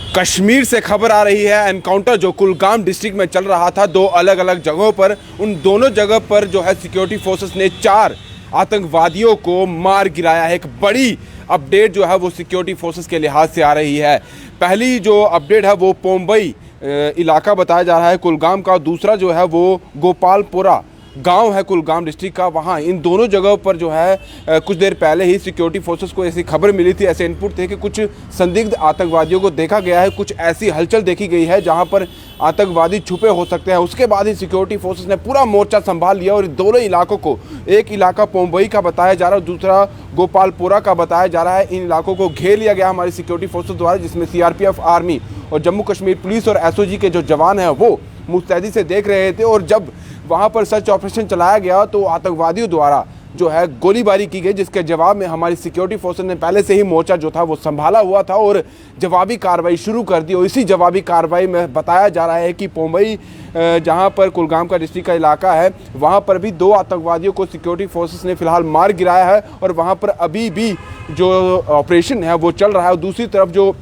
कश्मीर से खबर आ रही है। एनकाउंटर जो कुलगाम डिस्ट्रिक्ट में चल रहा था दो अलग अलग जगहों पर, उन दोनों जगह पर जो है सिक्योरिटी फोर्सेस ने 4 आतंकवादियों को मार गिराया है। एक बड़ी अपडेट जो है वो सिक्योरिटी फोर्सेस के लिहाज से आ रही है। पहली जो अपडेट है वो पोम्बई इलाका बताया जा रहा है कुलगाम का, दूसरा जो है वो गोपालपुरा गांव है कुलगाम डिस्ट्रिक्ट का। वहां इन दोनों जगहों पर जो है कुछ देर पहले ही सिक्योरिटी फोर्सेस को ऐसी खबर मिली थी, ऐसे इनपुट थे कि कुछ संदिग्ध आतंकवादियों को देखा गया है, कुछ ऐसी हलचल देखी गई है जहां पर आतंकवादी छुपे हो सकते हैं। उसके बाद ही सिक्योरिटी फोर्सेस ने पूरा मोर्चा संभाल लिया और दोनों इलाकों को, एक इलाका पोम्बई का बताया जा रहा है, दूसरा गोपालपुरा का बताया जा रहा है, इन इलाकों को घेर लिया गया हमारी सिक्योरिटी फोर्सेस द्वारा, जिसमें सीआरपीएफ, आर्मी और जम्मू कश्मीर पुलिस और एसओजी के जो जवान हैं वो मुस्तैदी से देख रहे थे। और जब वहां पर सर्च ऑपरेशन चलाया गया तो आतंकवादियों द्वारा जो है गोलीबारी की गई, जिसके जवाब में हमारी सिक्योरिटी फोर्सेस ने पहले से ही मोर्चा जो था वो संभाला हुआ था और जवाबी कार्रवाई शुरू कर दी। और इसी जवाबी कार्रवाई में बताया जा रहा है कि पोम्बई जहां पर कुलगाम का डिस्ट्रिक्ट का इलाका है वहां पर भी 2 आतंकवादियों को सिक्योरिटी फोर्सेस ने फिलहाल मार गिराया है और वहां पर अभी भी जो ऑपरेशन है वो चल रहा है। और दूसरी तरफ जो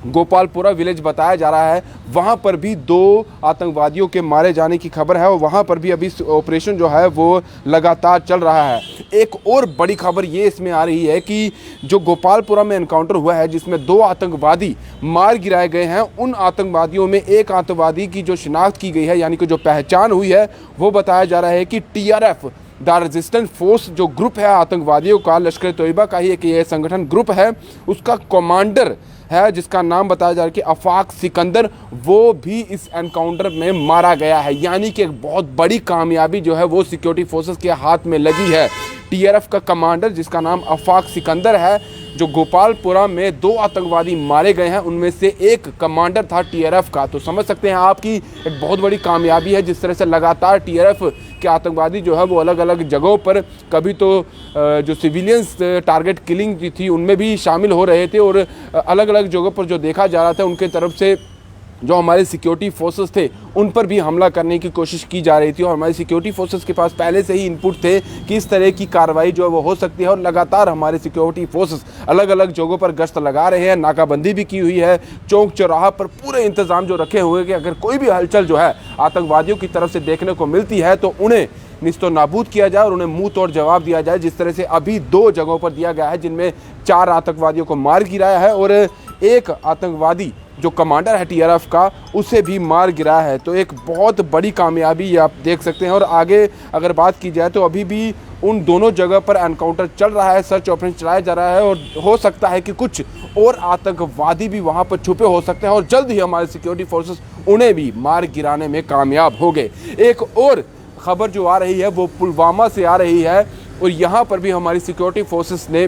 गोपालपुरा विलेज बताया जा रहा है वहां पर भी 2 आतंकवादियों के मारे जाने की खबर है और वहां पर भी अभी ऑपरेशन जो है वो लगातार चल रहा है। एक और बड़ी खबर ये इसमें आ रही है कि जो गोपालपुरा में एनकाउंटर हुआ है जिसमें 2 आतंकवादी मार गिराए गए हैं, उन आतंकवादियों में एक आतंकवादी की जो शिनाख्त की गई है, यानी कि जो पहचान हुई है, वो बताया जा रहा है कि TRF द रेजिस्टेंस फोर्स जो ग्रुप है आतंकवादियों का, लश्कर तोयबा का ही एक ये संगठन ग्रुप है, उसका कमांडर है जिसका नाम बताया जा रहा है कि अफाक सिकंदर, वो भी इस एनकाउंटर में मारा गया है। यानी कि एक बहुत बड़ी कामयाबी जो है वो सिक्योरिटी फोर्सेस के हाथ में लगी है। TRF का कमांडर जिसका नाम अफाक सिकंदर है, जो गोपालपुरा में 2 आतंकवादी मारे गए हैं उनमें से एक कमांडर था TRF का। तो समझ सकते हैं आपकी एक बहुत बड़ी कामयाबी है जिस तरह से लगातार TRF के आतंकवादी जो है वो अलग अलग जगहों पर, कभी तो जो सिविलियंस टारगेट किलिंग थी उनमें भी शामिल हो रहे थे और अलग अलग जगहों पर जो देखा जा रहा था उनके तरफ से जो हमारे सिक्योरिटी फोर्सेस थे उन पर भी हमला करने की कोशिश की जा रही थी। और हमारी सिक्योरिटी फोर्सेस के पास पहले से ही इनपुट थे कि इस तरह की कार्रवाई जो है वो हो सकती है और लगातार हमारे सिक्योरिटी फोर्सेस अलग अलग जगहों पर गश्त लगा रहे हैं, नाकाबंदी भी की हुई है, चौक चौराहा पर पूरे इंतजाम जो रखे हुए कि अगर कोई भी हलचल जो है आतंकवादियों की तरफ से देखने को मिलती है तो उन्हें निस्तो नाबूद किया जाए और उन्हें मुंह तोड़ जवाब दिया जाए, जिस तरह से अभी 2 जगहों पर दिया गया है जिनमें 4 आतंकवादियों को मार गिराया है और एक आतंकवादी जो कमांडर है TRF का उसे भी मार गिराया है। तो एक बहुत बड़ी कामयाबी ये आप देख सकते हैं। और आगे अगर बात की जाए तो अभी भी उन दोनों जगह पर एनकाउंटर चल रहा है, सर्च ऑपरेशन चलाया जा रहा है और हो सकता है कि कुछ और आतंकवादी भी वहां पर छुपे हो सकते हैं और जल्द ही हमारे सिक्योरिटी फोर्सेस उन्हें भी मार गिराने में कामयाब हो गए। एक और खबर जो आ रही है वो पुलवामा से आ रही है और यहाँ पर भी हमारी सिक्योरिटी फोर्सेस ने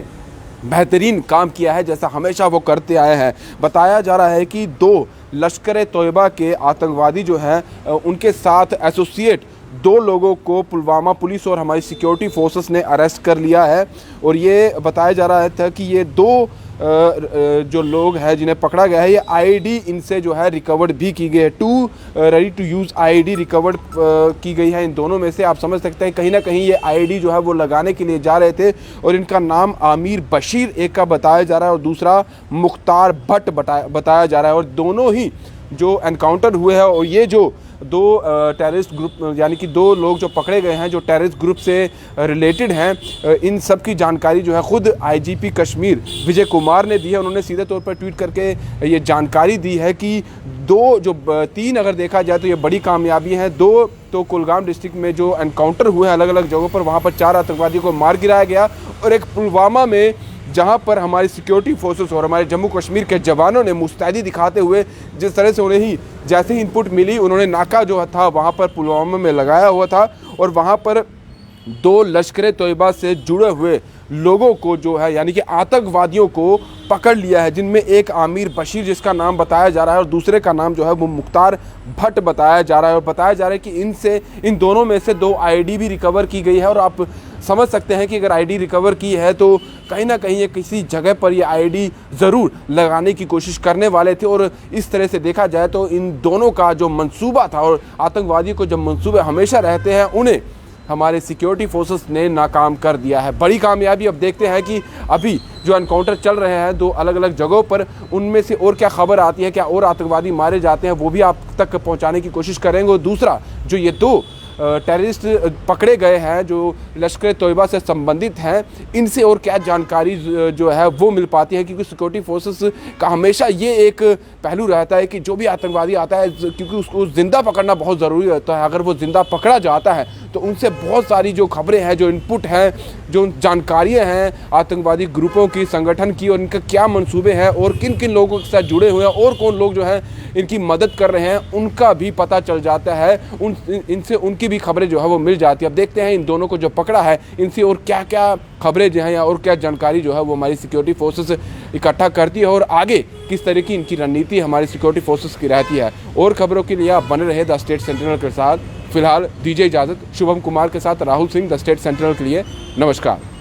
बेहतरीन काम किया है जैसा हमेशा वो करते आए हैं। बताया जा रहा है कि 2 लश्कर तोयबा के आतंकवादी जो हैं उनके साथ एसोसिएट 2 लोगों को पुलवामा पुलिस और हमारी सिक्योरिटी फोर्सेस ने अरेस्ट कर लिया है। और ये बताया जा रहा था कि ये 2 जो लोग हैं जिन्हें पकड़ा गया है, ये आईडी इनसे जो है रिकवर्ड भी की गई है। 2 ready to use ID recovered की गई है इन दोनों में से। आप समझ सकते हैं कहीं ना कहीं ये आईडी जो है वो लगाने के लिए जा रहे थे और इनका नाम आमिर बशीर एक का बताया जा रहा है और दूसरा मुख्तार भट्ट बताया जा रहा है। और दोनों ही जो एनकाउंटर हुए हैं और ये जो 2 टेररिस्ट ग्रुप, यानी कि 2 लोग जो पकड़े गए हैं जो टेररिस्ट ग्रुप से रिलेटेड हैं, इन सब की जानकारी जो है खुद IGP कश्मीर विजय कुमार ने दी है। उन्होंने सीधे तौर पर ट्वीट करके ये जानकारी दी है कि 3 अगर देखा जाए तो ये बड़ी कामयाबी है। 2 तो कुलगाम डिस्ट्रिक्ट में जो एनकाउंटर हुए हैं अलग अलग जगहों पर, वहाँ पर 4 आतंकवादियों को मार गिराया गया और एक पुलवामा में जहां पर हमारी सिक्योरिटी फोर्सेस और हमारे जम्मू कश्मीर के जवानों ने मुस्तैदी दिखाते हुए, जिस तरह से उन्हें ही जैसे ही इनपुट मिली उन्होंने नाका जो था वहां पर पुलवामा में लगाया हुआ था और वहां पर 2 लश्कर तोयबा से जुड़े हुए लोगों को जो है यानी कि आतंकवादियों को पकड़ लिया है, जिनमें एक आमिर बशीर जिसका नाम बताया जा रहा है और दूसरे का नाम जो है वो मुख्तार भट्ट बताया जा रहा है। और बताया जा रहा है कि इन दोनों में से 2 आईडी भी रिकवर की गई है। और आप समझ सकते हैं कि अगर आईडी रिकवर की है तो कहीं ना कहीं ये किसी जगह पर ये आईडी ज़रूर लगाने की कोशिश करने वाले थे। और इस तरह से देखा जाए तो इन दोनों का जो मंसूबा था, और आतंकवादियों को जब मंसूबे हमेशा रहते हैं उन्हें हमारे सिक्योरिटी फोर्सेस ने नाकाम कर दिया है। बड़ी कामयाबी। अब देखते हैं कि अभी जो एनकाउंटर चल रहे हैं दो अलग अलग जगहों पर, उनमें से और क्या खबर आती है, क्या और आतंकवादी मारे जाते हैं, वो भी आप तक पहुंचाने की कोशिश करेंगे। और दूसरा, जो ये दो टेररिस्ट पकड़े गए हैं जो लश्कर तोयबा से संबंधित हैं, इनसे और क्या जानकारी जो है वो मिल पाती है, क्योंकि सिक्योरिटी फोर्सेस का हमेशा ये एक पहलू रहता है कि जो भी आतंकवादी आता है, क्योंकि उसको ज़िंदा पकड़ना बहुत ज़रूरी रहता है। अगर वो ज़िंदा पकड़ा जाता है तो उनसे बहुत सारी जो खबरें हैं, जो इनपुट हैं, जो जानकारियाँ हैं आतंकवादी ग्रुपों की, संगठन की, और इनके क्या मंसूबे हैं और किन किन लोगों के साथ जुड़े हुए हैं और कौन लोग जो हैं इनकी मदद कर रहे हैं, उनका भी पता चल जाता है। इनसे उनकी भी खबरें जो है वो मिल जाती है। अब देखते हैं इन दोनों को जो पकड़ा है इनसे और क्या क्या खबरें जो हैं या और क्या जानकारी जो है वो हमारी सिक्योरिटी फोर्सेस इकट्ठा करती है और आगे किस तरह की इनकी रणनीति हमारी सिक्योरिटी फोर्सेस की रहती है। और खबरों के लिए आप बने रहे द स्टेट सेंटिनल के साथ। फिलहाल दीजिए इजाज़त। शुभम कुमार के साथ Rahul Singh, the state sentinel के लिए नमस्कार।